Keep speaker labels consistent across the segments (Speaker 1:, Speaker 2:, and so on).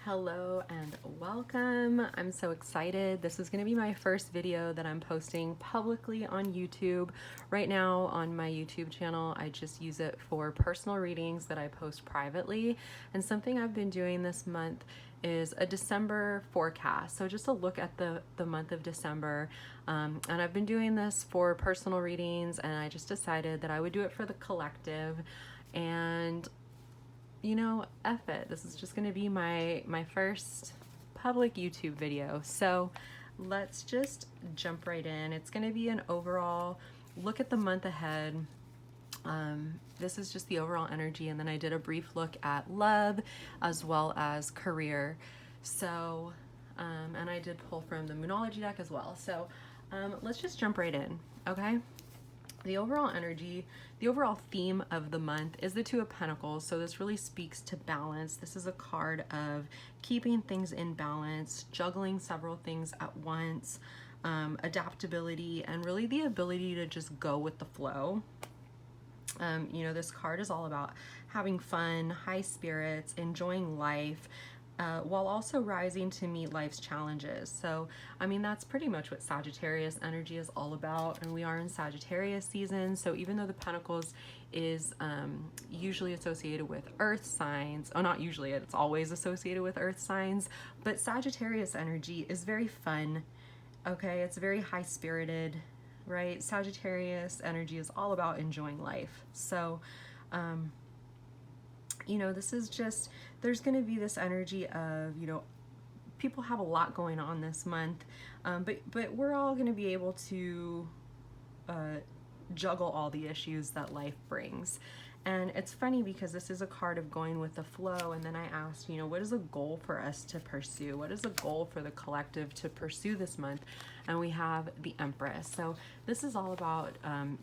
Speaker 1: Hello and welcome. I'm so excited. This is going to be my first video that I'm posting publicly on YouTube. Right now on my YouTube channel, I just use it for personal readings that I post privately. And something I've been doing this month is a December forecast. So just a look at the month of December. And I've been doing this for personal readings, and I just decided that I would do it for the collective. And you know, F it. This is just gonna be my first public YouTube video. So let's just jump right in. It's gonna be an overall look at the month ahead. This is just the overall energy, and then I did a brief look at love as well as career. So, and I did pull from the Moonology deck as well. So let's just jump right in, okay? The overall energy, the overall theme of the month is the Two of Pentacles. So this really speaks to balance. This is a card of keeping things in balance, juggling several things at once, adaptability, and really the ability to just go with the flow. You know, this card is all about having fun, high spirits, enjoying life, while also rising to meet life's challenges. So, I mean, that's pretty much what Sagittarius energy is all about. And we are in Sagittarius season. So even though the Pentacles is usually associated with earth signs, oh, not usually, it's always associated with earth signs, but Sagittarius energy is very fun. Okay, it's very high spirited, right? Sagittarius energy is all about enjoying life. So, you know, this is just, there's going to be this energy of, you know, people have a lot going on this month, but we're all going to be able to juggle all the issues that life brings. And it's funny because this is a card of going with the flow. And then I asked, you know, what is a goal for us to pursue? What is a goal for the collective to pursue this month? And we have the Empress. So this is all about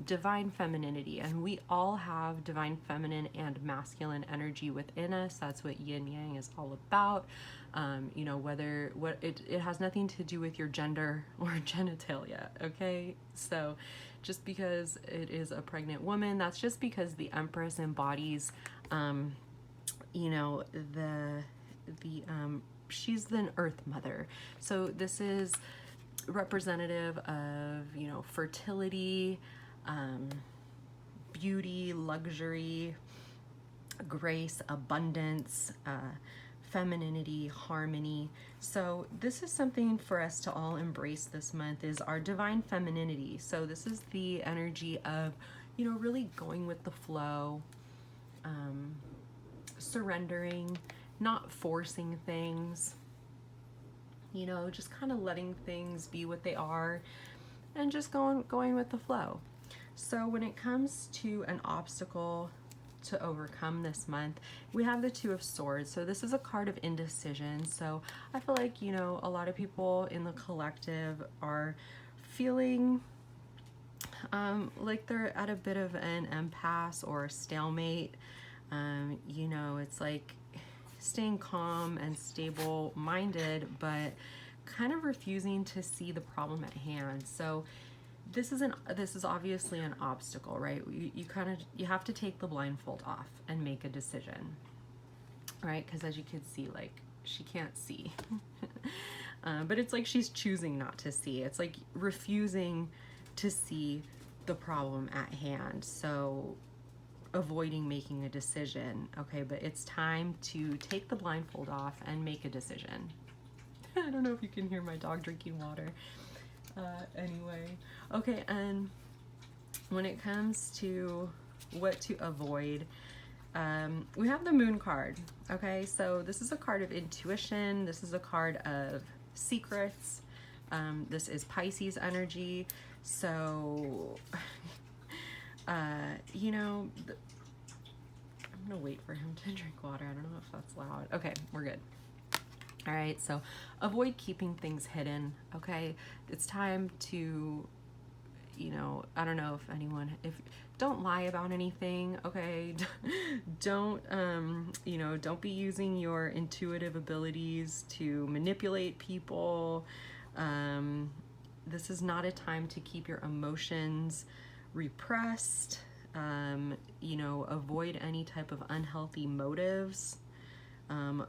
Speaker 1: divine femininity. And we all have divine feminine and masculine energy within us. That's what yin yang is all about. You know, it has nothing to do with your gender or genitalia, okay? So just because it is a pregnant woman, that's just because the Empress embodies, you know, she's the Earth Mother. So this is representative of, you know, fertility, beauty, luxury, grace, abundance, femininity, harmony. So this is something for us to all embrace this month, is our divine femininity. So this is the energy of, you know, really going with the flow, surrendering, not forcing things, you know, just kind of letting things be what they are and just going with the flow. So when it comes to an obstacle to overcome this month, we have the Two of Swords. So this is a card of indecision. So I feel like, you know, a lot of people in the collective are feeling like they're at a bit of an impasse or stalemate. You know, it's like staying calm and stable minded, but kind of refusing to see the problem at hand. So this is obviously an obstacle, right? You have to take the blindfold off and make a decision, right? Because as you can see, like, she can't see. But it's like she's choosing not to see. It's like refusing to see the problem at hand. So avoiding making a decision, okay? But it's time to take the blindfold off and make a decision. I don't know if you can hear my dog drinking water. Anyway, okay, and when it comes to what to avoid, we have the Moon card, okay? So this is a card of intuition. This is a card of secrets. This is Pisces energy. So, you know, I'm gonna wait for him to drink water. I don't know if that's loud. Okay, we're good. All right, so avoid keeping things hidden, okay? It's time to, you know, I don't know if don't lie about anything, okay? Don't, you know, don't be using your intuitive abilities to manipulate people. This is not a time to keep your emotions repressed. You know, avoid any type of unhealthy motives.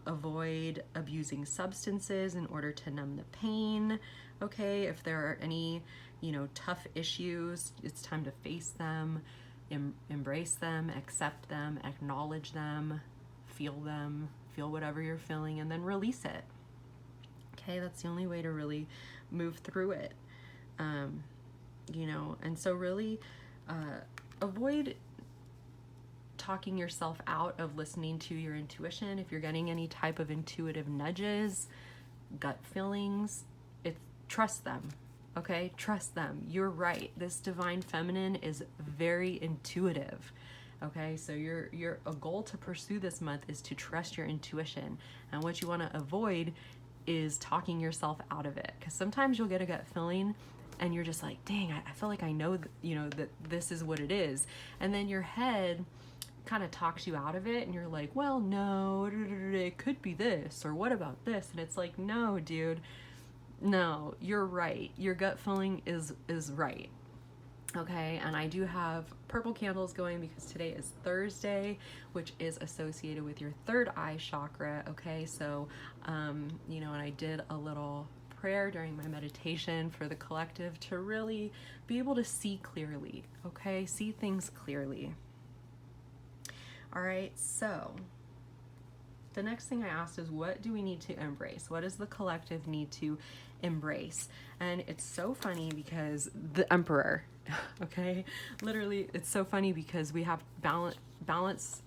Speaker 1: Avoid abusing substances in order to numb the pain. Okay, if there are any, tough issues, it's time to face them, embrace them, accept them, acknowledge them, feel whatever you're feeling, and then release it. Okay, that's the only way to really move through it. And so really avoid talking yourself out of listening to your intuition. If you're getting any type of intuitive nudges, gut feelings, trust them. Okay, trust them. You're right. This divine feminine is very intuitive. Okay, so your a goal to pursue this month is to trust your intuition, and what you want to avoid is talking yourself out of it, because sometimes you'll get a gut feeling and you're just like, dang, I feel like I know that this is what it is, and then your head kind of talks you out of it, and you're like, well, no, it could be this, or what about this? And it's like, no, dude, no, you're right. Your gut feeling is right. Okay, and I do have purple candles going because today is Thursday, which is associated with your third eye chakra. Okay, so, and I did a little prayer during my meditation for the collective to really be able to see clearly. Okay, see things clearly. All right, so the next thing I asked is, what do we need to embrace? What does the collective need to embrace? And it's so funny because the Emperor, okay, literally, it's so funny because we have balance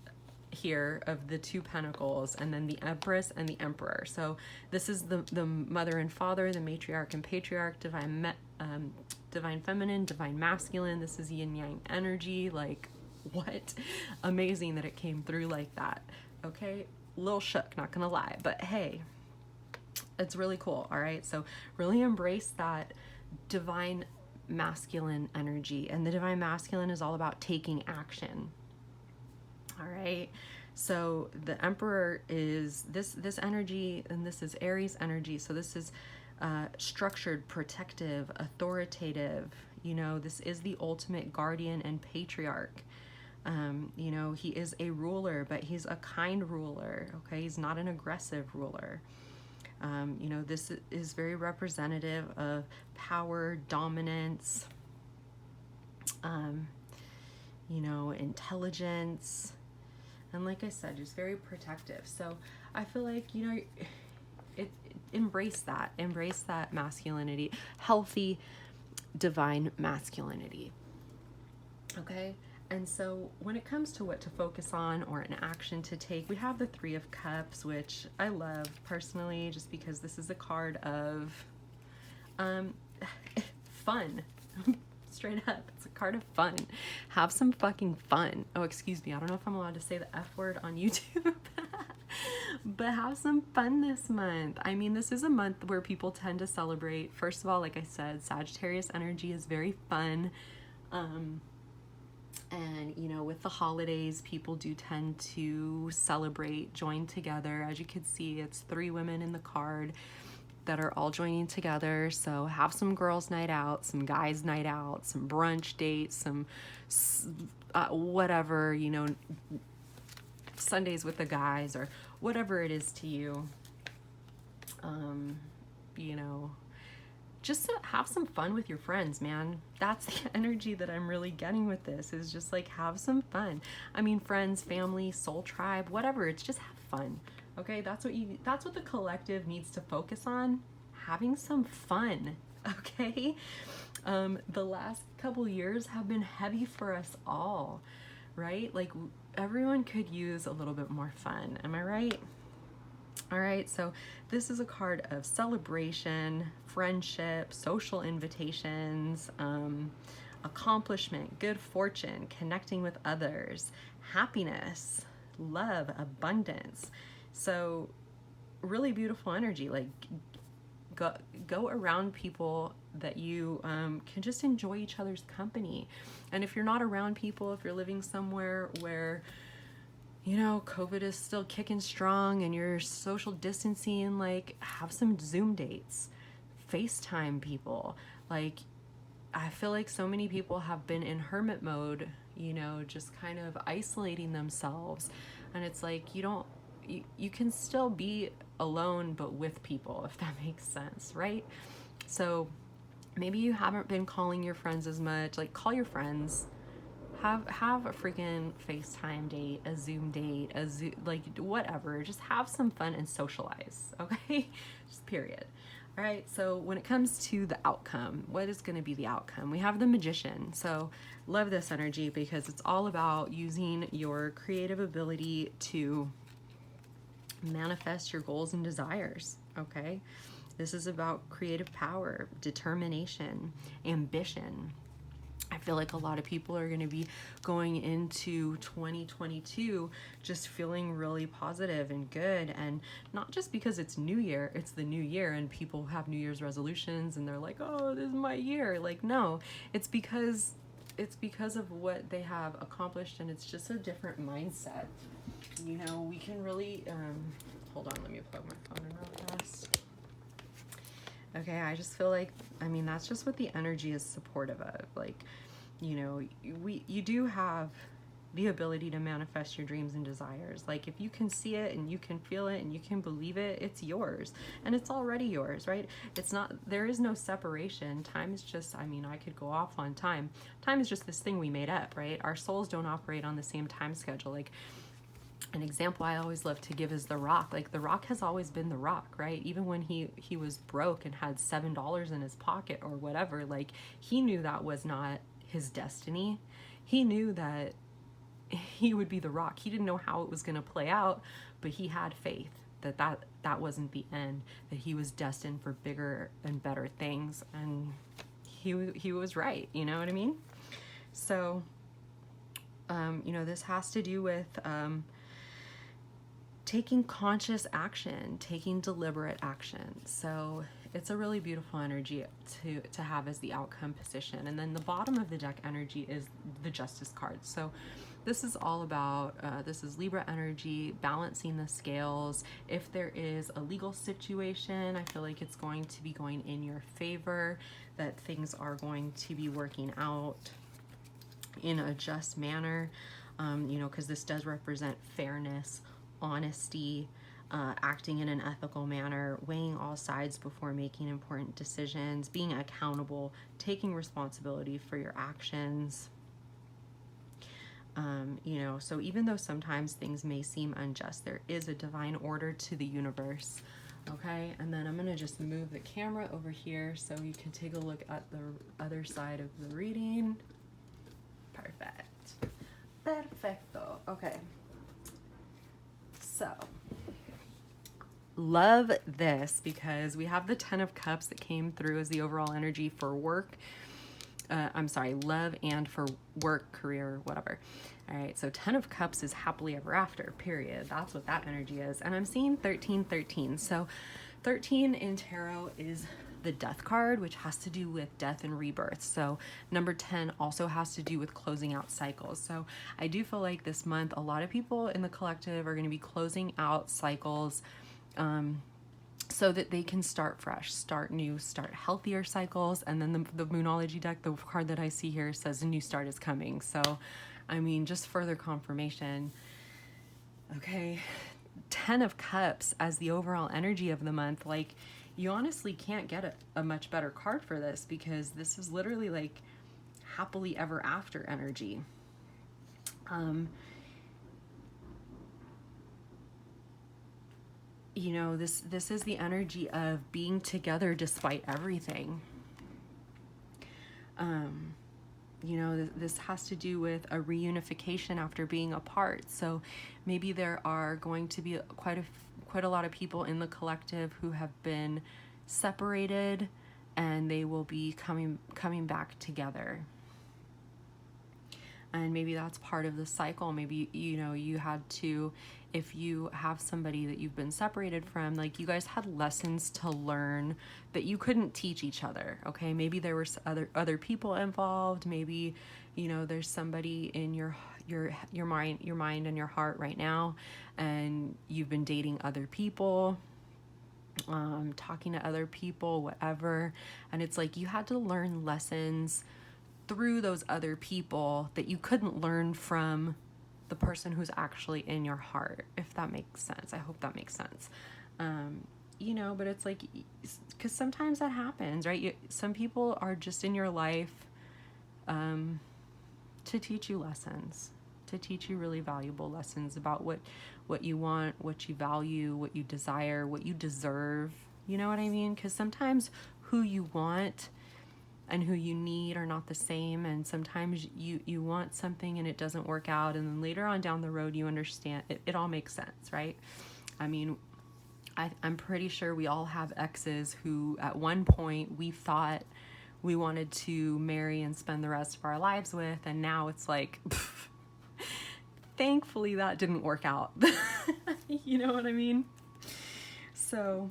Speaker 1: here of the two pentacles, and then the Empress and the Emperor. So this is the mother and father, the matriarch and patriarch, divine feminine, divine masculine. This is yin yang energy. Like, what? Amazing that it came through like that. Okay, little shook, not gonna lie, but hey, it's really cool. All right, so really embrace that divine masculine energy, and the divine masculine is all about taking action. All right, so the Emperor is this energy, and this is Aries energy, so this is structured, protective, authoritative. This is the ultimate guardian and patriarch. He is a ruler, but he's a kind ruler. Okay, he's not an aggressive ruler. This is very representative of power, dominance, intelligence, and like I said, just very protective. So I feel like, embrace that masculinity, healthy, divine masculinity. Okay. And so when it comes to what to focus on or an action to take, we have the Three of Cups, which I love personally, just because this is a card of fun. Straight up, it's a card of fun. Have some fucking fun. Oh, excuse me, I don't know if I'm allowed to say the F word on YouTube. But have some fun this month. I mean, this is a month where people tend to celebrate. First of all, like I said, Sagittarius energy is very fun. And, with the holidays, people do tend to celebrate, join together. As you can see, it's 3 women in the card that are all joining together. So have some girls' night out, some guys' night out, some brunch dates, some whatever, Sundays with the guys, or whatever it is to you. Just to have some fun with your friends, man. That's the energy that I'm really getting with this, is just like, have some fun. I mean, friends, family, soul tribe, whatever. It's just have fun. Okay, that's what the collective needs to focus on. Having some fun. Okay. The last couple years have been heavy for us all, right? Like, everyone could use a little bit more fun. Am I right? All right, so this is a card of celebration, friendship, social invitations, accomplishment, good fortune, connecting with others, happiness, love, abundance. So really beautiful energy. Like, go around people that you can just enjoy each other's company. And if you're not around people, if you're living somewhere where COVID is still kicking strong and you're social distancing, like, have some Zoom dates, FaceTime people. Like, I feel like so many people have been in hermit mode, just kind of isolating themselves. And it's like, you don't you can still be alone but with people, if that makes sense, right? So maybe you haven't been calling your friends as much. Like, call your friends, have a freaking FaceTime date, a Zoom date, a Zoom, like whatever. Just have some fun and socialize, okay? Just period. All right, so when it comes to the outcome, what is going to be the outcome? We have the Magician. So love this energy because it's all about using your creative ability to manifest your goals and desires, okay? This is about creative power, determination, ambition. I feel like a lot of people are going to be going into 2022 just feeling really positive and good, and not just because it's New Year, it's the new year and people have New Year's resolutions and they're like, oh, this is my year. Like, no, it's because of what they have accomplished, and it's just a different mindset. You know, we can really, hold on, let me plug my phone in real fast. Okay, I just feel like, I mean, that's just what the energy is supportive of. Like, you know, you do have the ability to manifest your dreams and desires. Like, if you can see it and you can feel it and you can believe it, it's yours. And it's already yours, right? It's not, there is no separation. Time is just, I mean, I could go off on time. Time is just this thing we made up, right? Our souls don't operate on the same time schedule. Like, an example I always love to give is The Rock. Like, The Rock has always been The Rock, right? Even when he was broke and had $7 in his pocket or whatever, like, he knew that was not his destiny. He knew that he would be The Rock. He didn't know how it was going to play out, but he had faith that that wasn't the end, that he was destined for bigger and better things, and he was right, you know what I mean? So, you know, this has to do with taking conscious action, taking deliberate action. So it's a really beautiful energy to have as the outcome position. And then the bottom of the deck energy is the Justice card. So this is all about, this is Libra energy, balancing the scales. If there is a legal situation, I feel like it's going to be going in your favor, that things are going to be working out in a just manner, you know, because this does represent fairness, honesty, acting in an ethical manner, weighing all sides before making important decisions, being accountable, taking responsibility for your actions. You know, so even though sometimes things may seem unjust, there is a divine order to the universe. Okay, and then I'm going to just move the camera over here so you can take a look at the other side of the reading. Perfect. Perfecto. Okay. So, love this because we have the 10 of Cups that came through as the overall energy for work. I'm sorry, love and for work, career, whatever. All right, so 10 of Cups is happily ever after, period. That's what that energy is. And I'm seeing 1313. So 13 in tarot is the Death card, which has to do with death and rebirth. So number 10 also has to do with closing out cycles. So I do feel like this month, a lot of people in the collective are going to be closing out cycles, so that they can start fresh, start new, start healthier cycles. And then the Moonology deck, the card that I see here, says a new start is coming. So, I mean, just further confirmation. Okay, 10 of Cups as the overall energy of the month. Like, you honestly can't get a much better card for this, because this is literally like happily ever after energy. You know, this is the energy of being together despite everything. You know, this has to do with a reunification after being apart. So maybe there are going to be quite a lot of people in the collective who have been separated, and they will be coming back together. And maybe that's part of the cycle. Maybe, you know, you had to, if you have somebody that you've been separated from, like, you guys had lessons to learn that you couldn't teach each other. Okay, maybe there were other people involved. Maybe, you know, there's somebody in your mind and your heart right now, and you've been dating other people, talking to other people, whatever. And it's like you had to learn lessons through those other people that you couldn't learn from the person who's actually in your heart, if that makes sense. I hope that makes sense. You know, but it's like, because sometimes that happens, right? Some people are just in your life to teach you lessons, to teach you really valuable lessons about what you want, what you value, what you desire, what you deserve. You know what I mean? Because sometimes who you want and who you need are not the same, and sometimes you want something and it doesn't work out, and then later on down the road you understand it all makes sense, right? I mean, I'm pretty sure we all have exes who at one point we thought we wanted to marry and spend the rest of our lives with, and now it's like, thankfully that didn't work out. You know what I mean? So,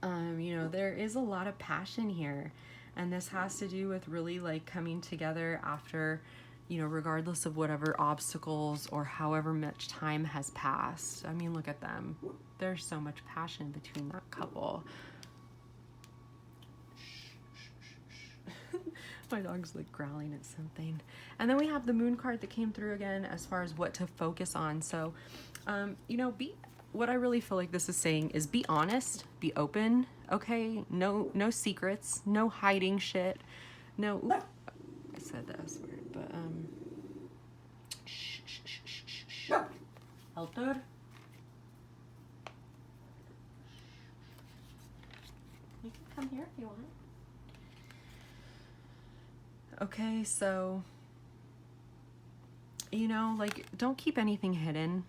Speaker 1: you know, there is a lot of passion here, and this has to do with really like coming together after, you know, regardless of whatever obstacles or however much time has passed. I mean, look at them. There's so much passion between that couple. My dog's like growling at something. And then we have the moon card that came through again as far as what to focus on. So, you know, what I really feel like this is saying is be honest, be open, okay? No secrets, no hiding shit. No, oops, I said that S word, but, shh. Helter? You can come here if you want. Okay, so, you know, like, don't keep anything hidden.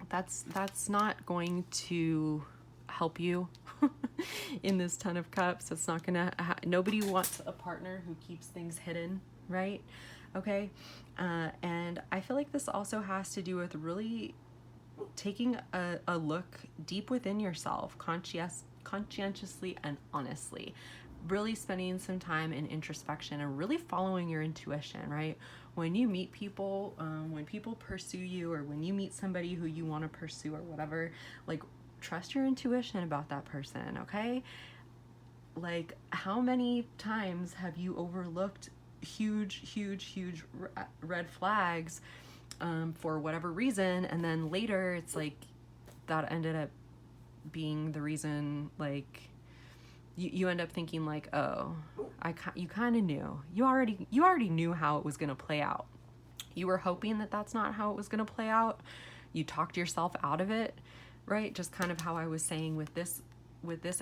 Speaker 1: That's not going to help you in this Ten of Cups. It's not gonna, nobody wants a partner who keeps things hidden, right? Okay, and I feel like this also has to do with really taking a look deep within yourself, conscientiously and honestly. Really spending some time in introspection and really following your intuition, right? When you meet people, when people pursue you, or when you meet somebody who you want to pursue or whatever, like, trust your intuition about that person, okay? Like, how many times have you overlooked huge red flags for whatever reason, and then later it's like that ended up being the reason, like, you end up thinking like, oh, you kind of knew. You already knew how it was going to play out. You were hoping that that's not how it was going to play out. You talked yourself out of it, right? Just kind of how I was saying with this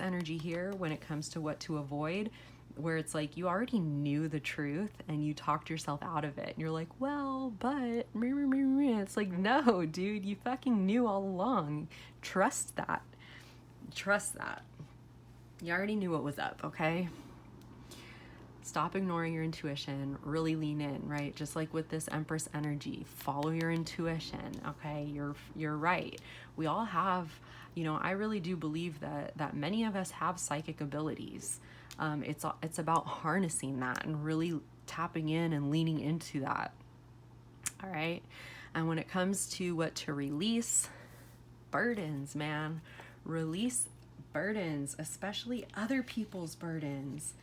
Speaker 1: energy here when it comes to what to avoid, where it's like you already knew the truth and you talked yourself out of it. And you're like, well, but it's like, no, dude, you fucking knew all along. Trust that. You already knew what was up, okay? Stop ignoring your intuition. Really lean in, right? Just like with this Empress energy, follow your intuition, okay? You're right. We all have, you know, I really do believe that many of us have psychic abilities. It's about harnessing that and really tapping in and leaning into that. All right? And when it comes to what to release, burdens, man. Release burdens, especially other people's burdens,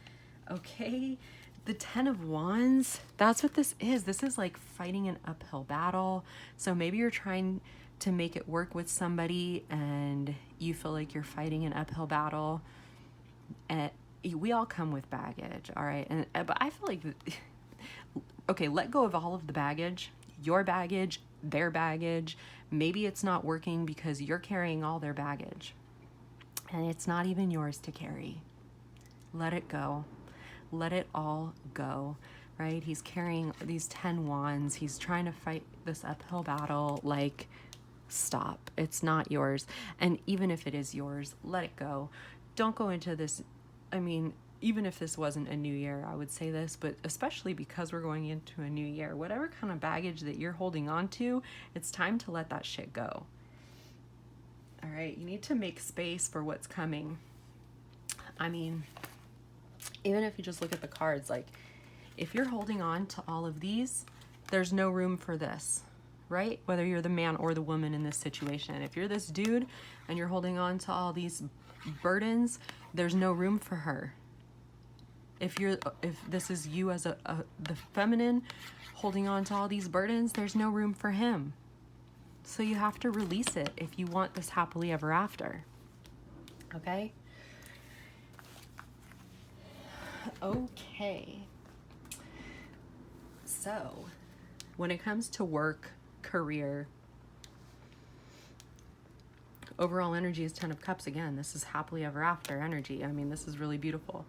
Speaker 1: okay? The Ten of Wands, that's what this is. This is like fighting an uphill battle. So maybe you're trying to make it work with somebody and you feel like you're fighting an uphill battle. And we all come with baggage, all right? But I feel like, okay, let go of all of the baggage, your baggage, their baggage. Maybe it's not working because you're carrying all their baggage. And it's not even yours to carry. Let it go. Let it all go, right? He's carrying these 10 wands. He's trying to fight this uphill battle. Like, stop. It's not yours. And even if it is yours, let it go. Don't go into this. I mean, even if this wasn't a new year, I would say this, but especially because we're going into a new year, whatever kind of baggage that you're holding on to, it's time to let that shit go. All right, you need to make space for what's coming. I mean, even if you just look at the cards, like, if you're holding on to all of these, there's no room for this, right? Whether you're the man or the woman in this situation. If you're this dude and you're holding on to all these burdens, there's no room for her. If this is you as the feminine holding on to all these burdens, there's no room for him. So you have to release it if you want this happily ever after. Okay? Okay. So, when it comes to work, career, overall energy is 10 of Cups again. This is happily ever after energy. I mean, this is really beautiful.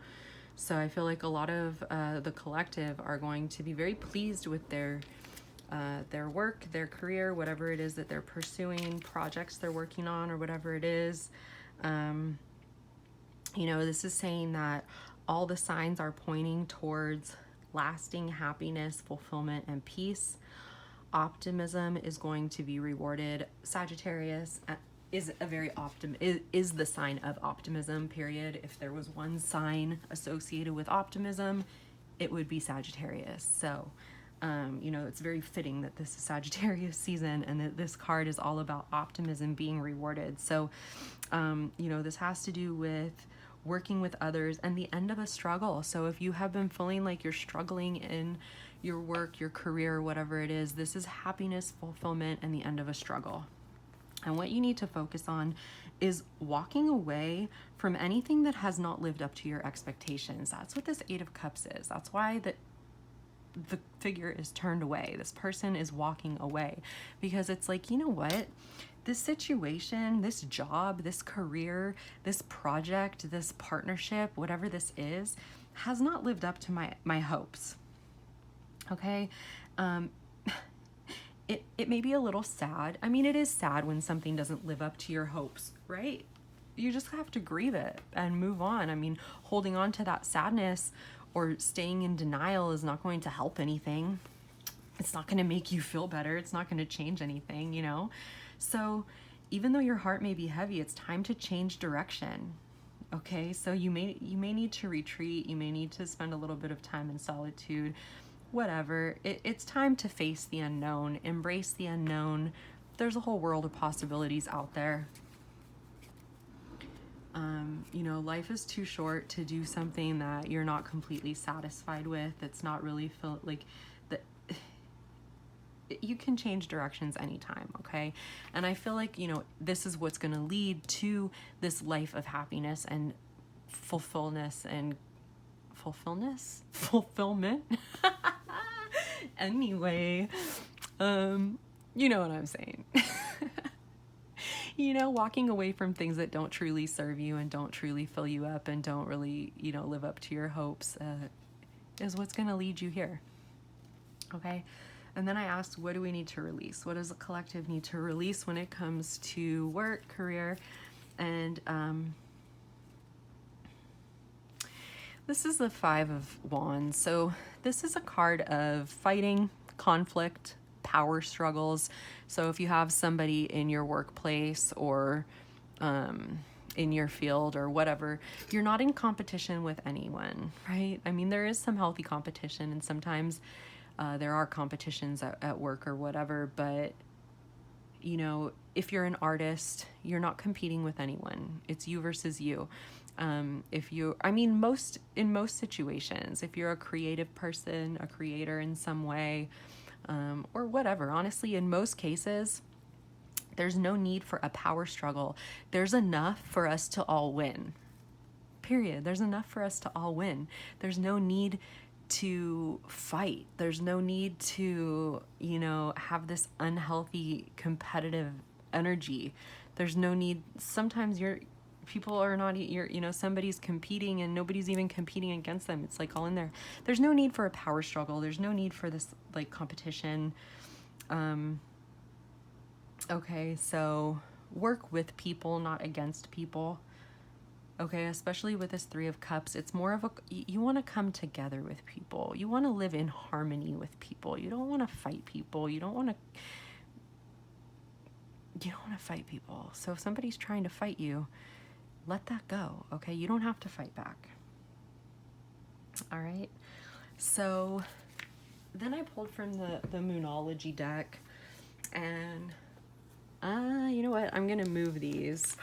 Speaker 1: So I feel like a lot of the collective are going to be very pleased with their work, their career, whatever it is that they're pursuing, projects they're working on, or whatever it is. You know, this is saying that all the signs are pointing towards lasting happiness, fulfillment, and peace. Optimism is going to be rewarded. Sagittarius is the sign of optimism, period. If there was one sign associated with optimism, it would be Sagittarius. So, you know, it's very fitting that this is Sagittarius season and that this card is all about optimism being rewarded. So, you know, this has to do with working with others and the end of a struggle. So if you have been feeling like you're struggling in your work, your career, whatever it is, this is happiness, fulfillment, and the end of a struggle. And what you need to focus on is walking away from anything that has not lived up to your expectations. That's what this 8 of Cups is. That's why the figure is turned away. This person is walking away because it's like, you know what? This situation, this job, this career, this project, this partnership, whatever this is, has not lived up to my hopes. Okay? It may be a little sad. I mean, it is sad when something doesn't live up to your hopes, right? You just have to grieve it and move on. I mean, holding on to that sadness or staying in denial is not going to help anything. It's not going to make you feel better. It's not going to change anything, you know? So even though your heart may be heavy, it's time to change direction. Okay, so you may need to retreat. You may need to spend a little bit of time in solitude, whatever. It's time to face the unknown, embrace the unknown. There's a whole world of possibilities out there. You know, life is too short to do something that you're not completely satisfied with. It's not really you can change directions anytime, okay? And I feel like, you know, this is what's going to lead to this life of happiness and fulfillment. Anyway, you know what I'm saying. You know, walking away from things that don't truly serve you and don't truly fill you up and don't really, you know, live up to your hopes is what's going to lead you here, okay? And then I asked, what do we need to release? What does the collective need to release when it comes to work, career? And this is the 5 of Wands. So this is a card of fighting, conflict, power struggles. So if you have somebody in your workplace or in your field or whatever, you're not in competition with anyone, right? I mean, there is some healthy competition, and sometimes there are competitions at work or whatever, but you know, if you're an artist, you're not competing with anyone. It's you versus you. In most situations, if you're a creative person, a creator in some way, or whatever, honestly, in most cases, there's no need for a power struggle. There's enough for us to all win. Period. There's enough for us to all win. There's no need to fight. There's no need to, you know, have this unhealthy competitive energy. There's no need. Sometimes somebody's competing and nobody's even competing against them. It's like all in there. There's no need for a power struggle. There's no need for this like competition. Okay, so work with people, not against people. Okay, especially with this 3 of Cups, it's more of you want to come together with people. You want to live in harmony with people. You don't want to fight people. You don't want to fight people. So if somebody's trying to fight you, let that go, okay? You don't have to fight back. All right. So then I pulled from the Moonology deck, and you know what? I'm going to move these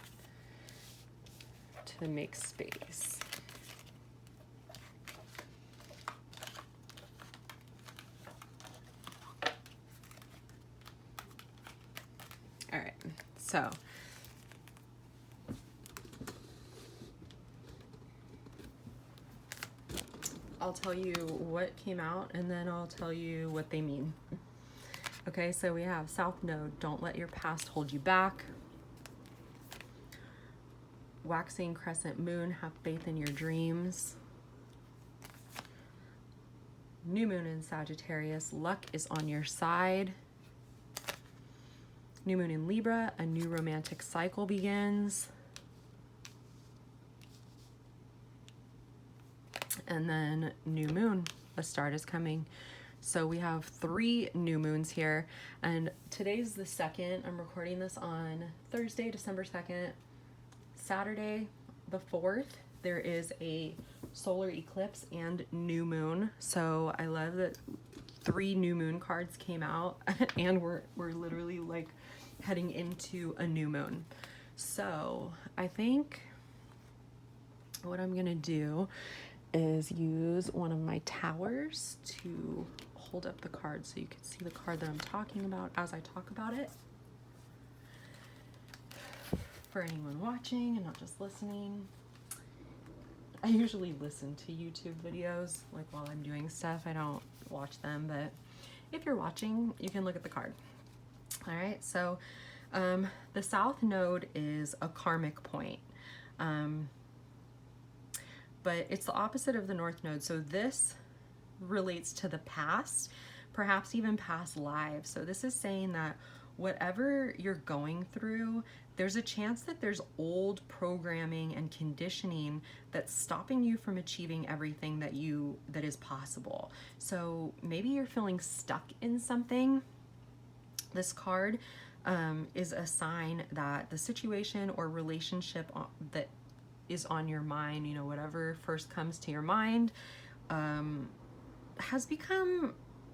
Speaker 1: to make space. So I'll tell you what came out and then I'll tell you what they mean. Okay, so we have South Node, don't let your past hold you back. Waxing crescent moon, have faith in your dreams. New moon in Sagittarius, luck is on your side. New moon in Libra, a new romantic cycle begins. And then new moon, a start is coming. So we have 3 new moons here, and today's the 2nd. I'm recording this on Thursday, December 2nd. Saturday, the 4th, there is a solar eclipse and new moon. So I love that 3 new moon cards came out and we're literally like heading into a new moon. So I think what I'm gonna do is use one of my towers to hold up the card so you can see the card that I'm talking about as I talk about it. For anyone watching and not just listening, I usually listen to YouTube videos like while I'm doing stuff. I don't watch them, but if you're watching, you can look at the card. All right, so the South Node is a karmic point. But it's the opposite of the North Node. So this relates to the past, perhaps even past lives. So this is saying that whatever you're going through, there's a chance that there's old programming and conditioning that's stopping you from achieving everything that is possible. So maybe you're feeling stuck in something. This card is a sign that the situation or relationship that is on your mind, you know, whatever first comes to your mind, has become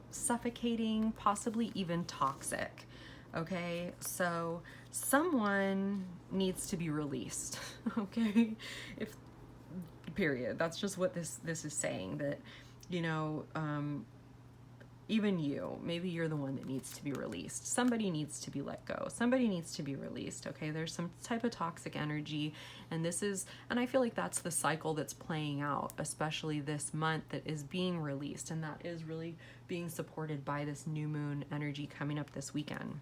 Speaker 1: suffocating, possibly even toxic. Okay, so someone needs to be released. Okay, period. That's just what this is saying, that, you know, even you, maybe you're the one that needs to be released. Somebody needs to be let go. Somebody needs to be released. Okay, there's some type of toxic energy, and I feel like that's the cycle that's playing out, especially this month, that is being released, and that is really being supported by this new moon energy coming up this weekend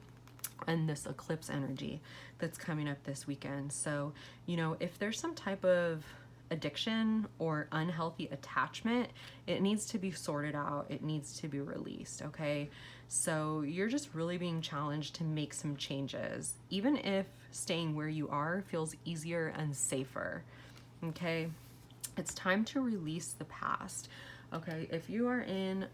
Speaker 1: and this eclipse energy that's coming up this weekend. So, you know, if there's some type of addiction or unhealthy attachment, it needs to be sorted out. It needs to be released. Okay, so you're just really being challenged to make some changes, even if staying where you are feels easier and safer. Okay, it's time to release the past. Okay, if you are in,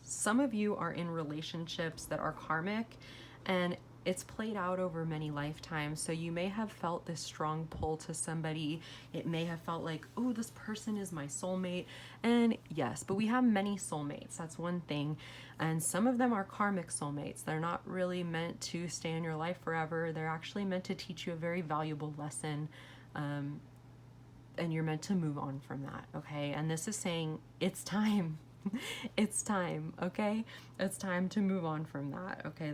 Speaker 1: some of you are in relationships that are karmic, and it's played out over many lifetimes. So you may have felt this strong pull to somebody. It may have felt like, oh, this person is my soulmate. And yes, but we have many soulmates. That's one thing. And some of them are karmic soulmates. They're not really meant to stay in your life forever. They're actually meant to teach you a very valuable lesson. And you're meant to move on from that. Okay. And this is saying it's time. It's time, okay? It's time to move on from that, okay?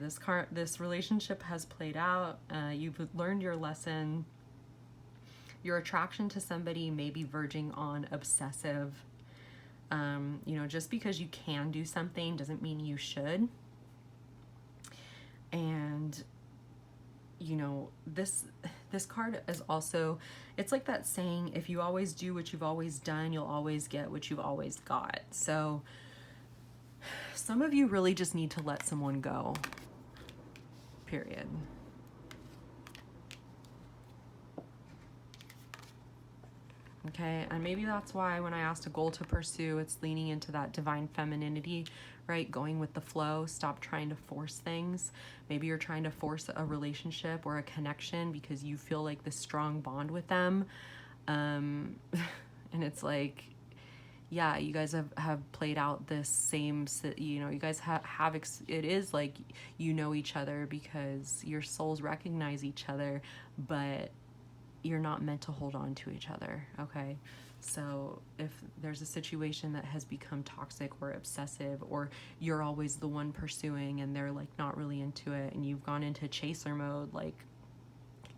Speaker 1: This relationship has played out. You've learned your lesson. Your attraction to somebody may be verging on obsessive. You know, just because you can do something doesn't mean you should. And you know, this card is also, it's like that saying, if you always do what you've always done, you'll always get what you've always got. So some of you really just need to let someone go, period. Okay, and maybe that's why when I asked a goal to pursue, it's leaning into that divine femininity, right? Going with the flow. Stop trying to force things. Maybe you're trying to force a relationship or a connection because you feel like this strong bond with them. And it's like, yeah, you guys have played out this same, you know, you guys have it is like, you know, each other because your souls recognize each other, but you're not meant to hold on to each other, okay? So if there's a situation that has become toxic or obsessive, or you're always the one pursuing and they're like not really into it, and you've gone into chaser mode, like,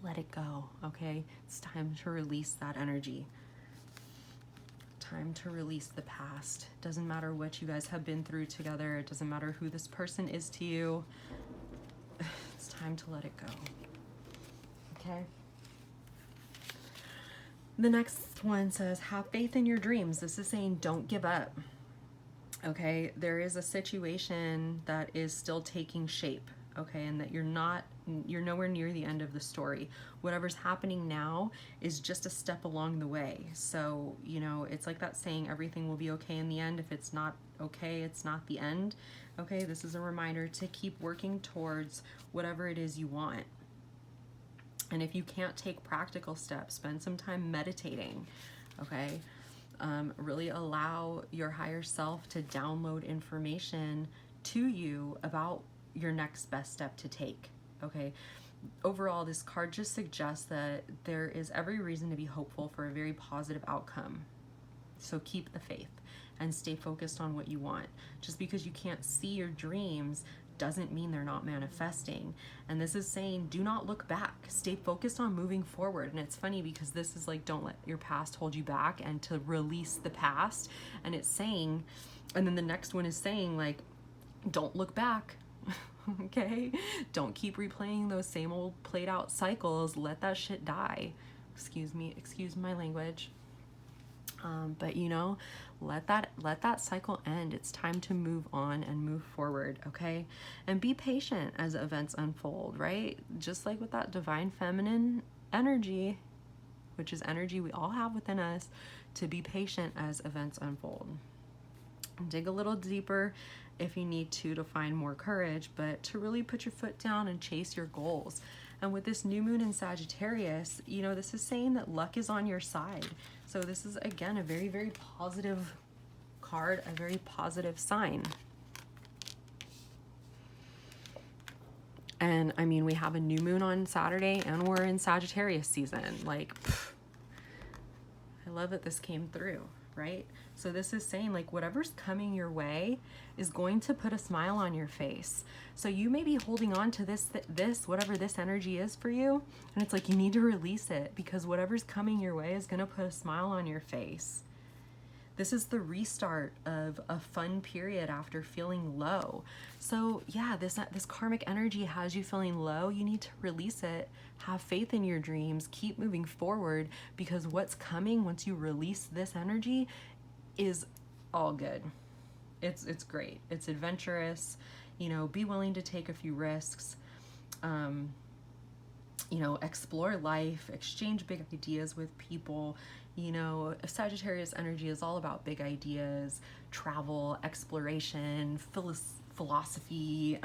Speaker 1: let it go, okay? It's time to release that energy. Time to release the past. Doesn't matter what you guys have been through together. It doesn't matter who this person is to you. It's time to let it go. Okay? The next one says, have faith in your dreams. This is saying don't give up. Okay? There is a situation that is still taking shape. Okay? And that you're nowhere near the end of the story. Whatever's happening now is just a step along the way. So, you know, it's like that saying, everything will be okay in the end. If it's not okay, it's not the end. Okay? This is a reminder to keep working towards whatever it is you want. And if you can't take practical steps, spend some time meditating, okay? Really allow your higher self to download information to you about your next best step to take, okay? Overall, this card just suggests that there is every reason to be hopeful for a very positive outcome. So keep the faith and stay focused on what you want. Just because you can't see your dreams doesn't mean they're not manifesting. And this is saying, do not look back. Stay focused on moving forward. And it's funny because this is like, don't let your past hold you back, and to release the past. And it's saying, and then the next one is saying, like, don't look back. Okay? Don't keep replaying those same old played out cycles. Let that shit die. Excuse my language. But you know, let that cycle end. It's time to move on and move forward, okay? And be patient as events unfold, right? Just like with that divine feminine energy, which is energy we all have within us, to be patient as events unfold. Dig a little deeper if you need to find more courage, but to really put your foot down and chase your goals. And with this new moon in Sagittarius, you know, this is saying that luck is on your side. So this is, again, a very, very positive card, a very positive sign. And I mean, we have a new moon on Saturday and we're in Sagittarius season. Like, I love that this came through, right? So this is saying, like, whatever's coming your way is going to put a smile on your face. So you may be holding on to this, whatever this energy is for you, and it's like you need to release it, because whatever's coming your way is going to put a smile on your face. This is the restart of a fun period after feeling low. So yeah, this karmic energy has you feeling low. You need to release it. Have faith in your dreams. Keep moving forward, because what's coming once you release this energy is all good. It's great. It's adventurous. You know, be willing to take a few risks. You know, explore life, exchange big ideas with people. You know, Sagittarius energy is all about big ideas, travel, exploration, philosophy,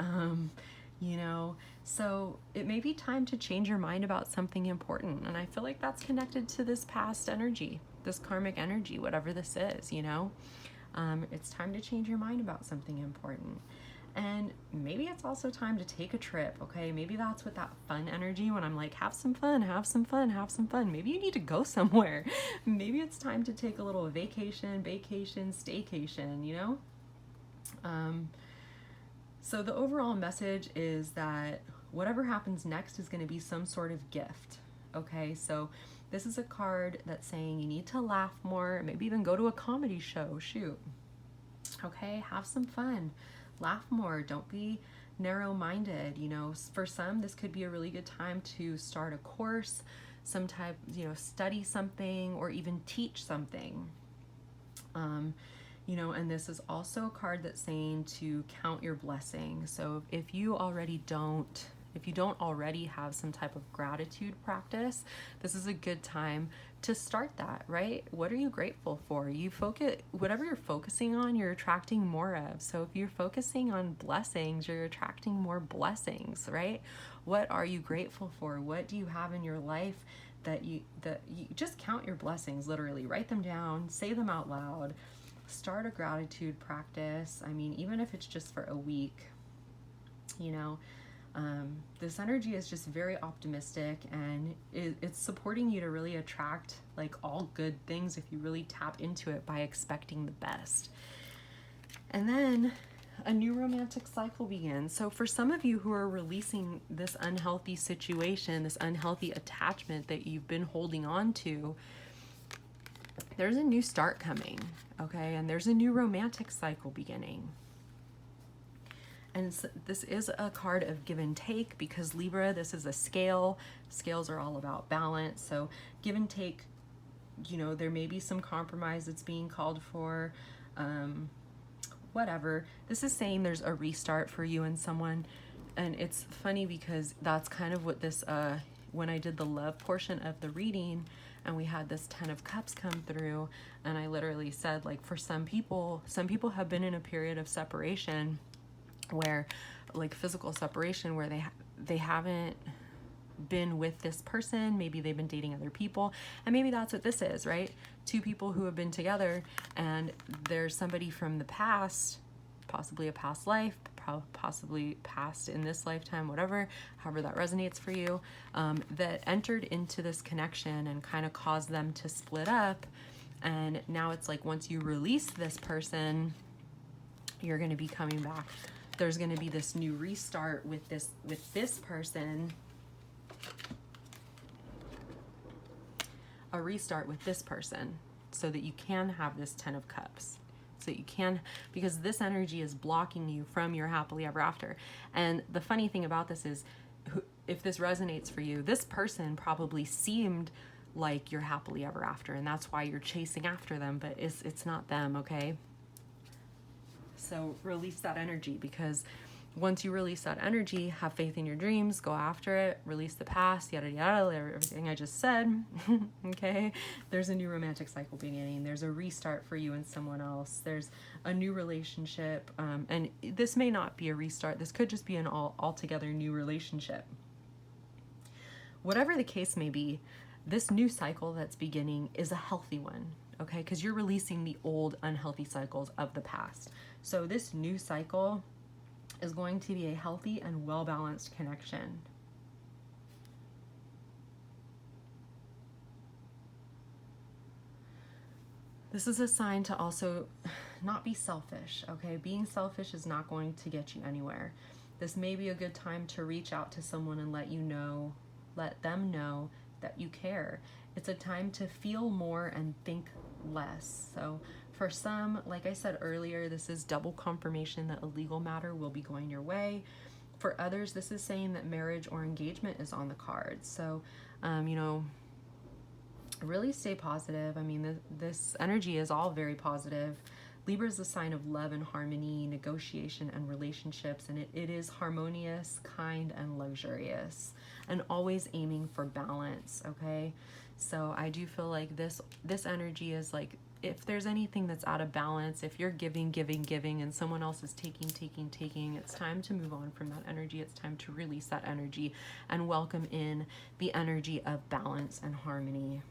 Speaker 1: you know. So it may be time to change your mind about something important. And I feel like that's connected to this past energy, this karmic energy, whatever this is, you know. It's time to change your mind about something important. And maybe it's also time to take a trip, okay? Maybe that's with that fun energy, when I'm like, have some fun, have some fun, have some fun. Maybe you need to go somewhere. Maybe it's time to take a little vacation, staycation, you know? So the overall message is that whatever happens next is going to be some sort of gift, okay? So this is a card that's saying you need to laugh more, maybe even go to a comedy show, shoot. Okay, have some fun. Laugh more. Don't be narrow-minded. You know, for some, this could be a really good time to start a course, some type, you know, study something, or even teach something. You know, and this is also a card that's saying to count your blessings. So if you don't already have some type of gratitude practice, this is a good time to start that, right? What are you grateful for? Whatever you're focusing on, you're attracting more of. So if you're focusing on blessings, you're attracting more blessings, right? What are you grateful for? What do you have in your life that you just count your blessings, literally write them down, say them out loud, start a gratitude practice. I mean, even if it's just for a week, you know, This energy is just very optimistic, and it's supporting you to really attract like all good things if you really tap into it by expecting the best. And then a new romantic cycle begins. So for some of you who are releasing this unhealthy situation, this unhealthy attachment that you've been holding on to, there's a new start coming, okay? And there's a new romantic cycle beginning. And so this is a card of give and take, because Libra, this is a scale. Scales are all about balance. So give and take, you know, there may be some compromise that's being called for, whatever. This is saying there's a restart for you and someone. And it's funny because that's kind of what this, when I did the love portion of the reading, and we had this 10 of Cups come through, and I literally said, like, for some people have been in a period of separation where, like, physical separation, where they haven't been with this person. Maybe they've been dating other people, and maybe that's what this is, right? Two people who have been together, and there's somebody from the past, possibly a past life, possibly past in this lifetime, whatever, however that resonates for you, that entered into this connection and kind of caused them to split up. And now it's like, once you release this person, you're going to be coming back. There's going to be this new restart with this person, a restart with this person, so that you can have this 10 of Cups. So you can, because this energy is blocking you from your happily ever after. And the funny thing about this is, if this resonates for you, this person probably seemed like your happily ever after, and that's why you're chasing after them, but it's not them, okay? So release that energy, because once you release that energy, have faith in your dreams, go after it, release the past, yada yada, everything I just said. Okay, there's a new romantic cycle beginning. There's a restart for you and someone else. There's a new relationship, and this may not be a restart. This could just be an altogether new relationship. Whatever the case may be, this new cycle that's beginning is a healthy one, okay? Because you're releasing the old unhealthy cycles of the past. So this new cycle is going to be a healthy and well-balanced connection. This is a sign to also not be selfish, okay? Being selfish is not going to get you anywhere. This may be a good time to reach out to someone and let them know that you care. It's a time to feel more and think less. So for some, like I said earlier, this is double confirmation that a legal matter will be going your way. For others, this is saying that marriage or engagement is on the cards. So, you know, really stay positive. I mean, this energy is all very positive. Libra is a sign of love and harmony, negotiation and relationships, and it is harmonious, kind, and luxurious, and always aiming for balance, okay? So I do feel like this energy is like, if there's anything that's out of balance, if you're giving, and someone else is taking, it's time to move on from that energy. It's time to release that energy and welcome in the energy of balance and harmony.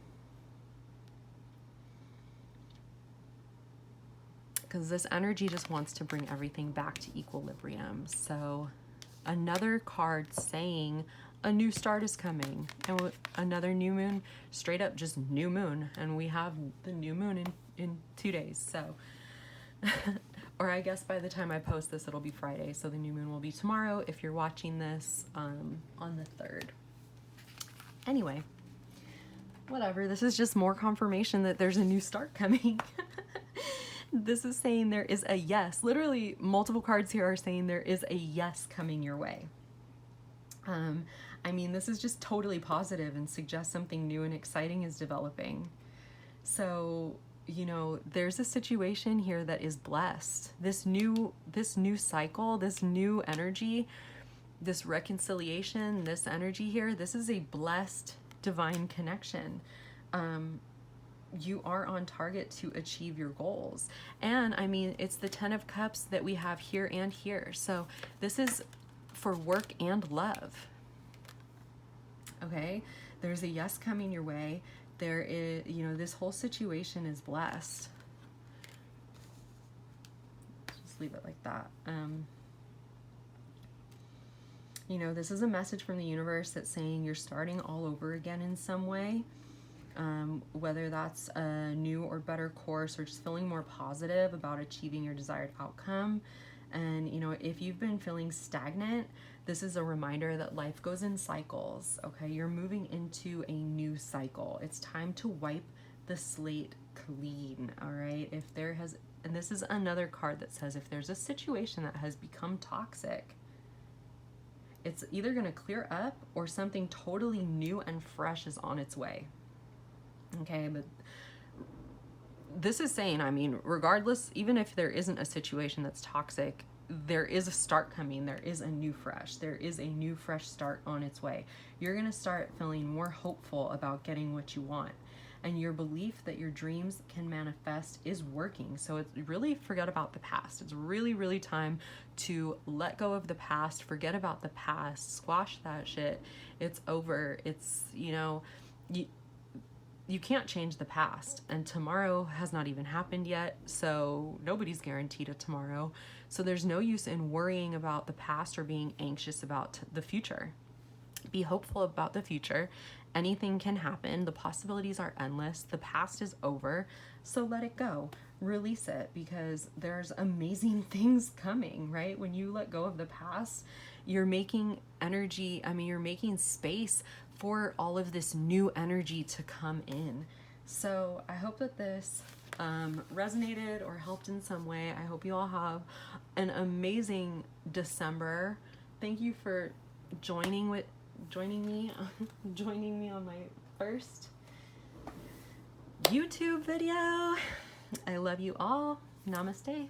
Speaker 1: Because this energy just wants to bring everything back to equilibrium. So another card saying a new start is coming, and another new moon, straight up just new moon, and we have the new moon in 2 days. So or I guess by the time I post this, it'll be Friday, so the new moon will be tomorrow if you're watching this on the 3rd. Anyway, whatever, this is just more confirmation that there's a new start coming. This is saying there is a yes. Literally, multiple cards here are saying there is a yes coming your way. I mean, this is just totally positive and suggests something new and exciting is developing. So, you know, there's a situation here that is blessed. This new cycle, this new energy, this reconciliation, this energy here, this is a blessed divine connection. You are on target to achieve your goals. And I mean, it's the 10 of Cups that we have here and here. So this is for work and love. Okay, there's a yes coming your way. There is, you know, this whole situation is blessed. Just leave it like that. You know, this is a message from the universe that's saying you're starting all over again in some way. Whether that's a new or better course or just feeling more positive about achieving your desired outcome. And, you know, if you've been feeling stagnant, this is a reminder that life goes in cycles, okay? You're moving into a new cycle. It's time to wipe the slate clean, all right? If there has, and this is another card that says if there's a situation that has become toxic, it's either going to clear up or something totally new and fresh is on its way. Okay, but this is saying, I mean, regardless, even if there isn't a situation that's toxic, there is a start coming. There is a new fresh. There is a new fresh start on its way. You're going to start feeling more hopeful about getting what you want. And your belief that your dreams can manifest is working. So it's really forget about the past. It's really, really time to let go of the past, forget about the past, squash that shit. It's over. It's, you know, you can't change the past, and tomorrow has not even happened yet, so nobody's guaranteed a tomorrow. So there's no use in worrying about the past or being anxious about the future. Be hopeful about the future. Anything can happen. The possibilities are endless. The past is over, so let it go. Release it, because there's amazing things coming, right? When you let go of the past, you're making energy, you're making space for all of this new energy to come in. So I hope that this resonated or helped in some way. I hope you all have an amazing December. Thank you for joining me on my first YouTube video. I love you all. Namaste.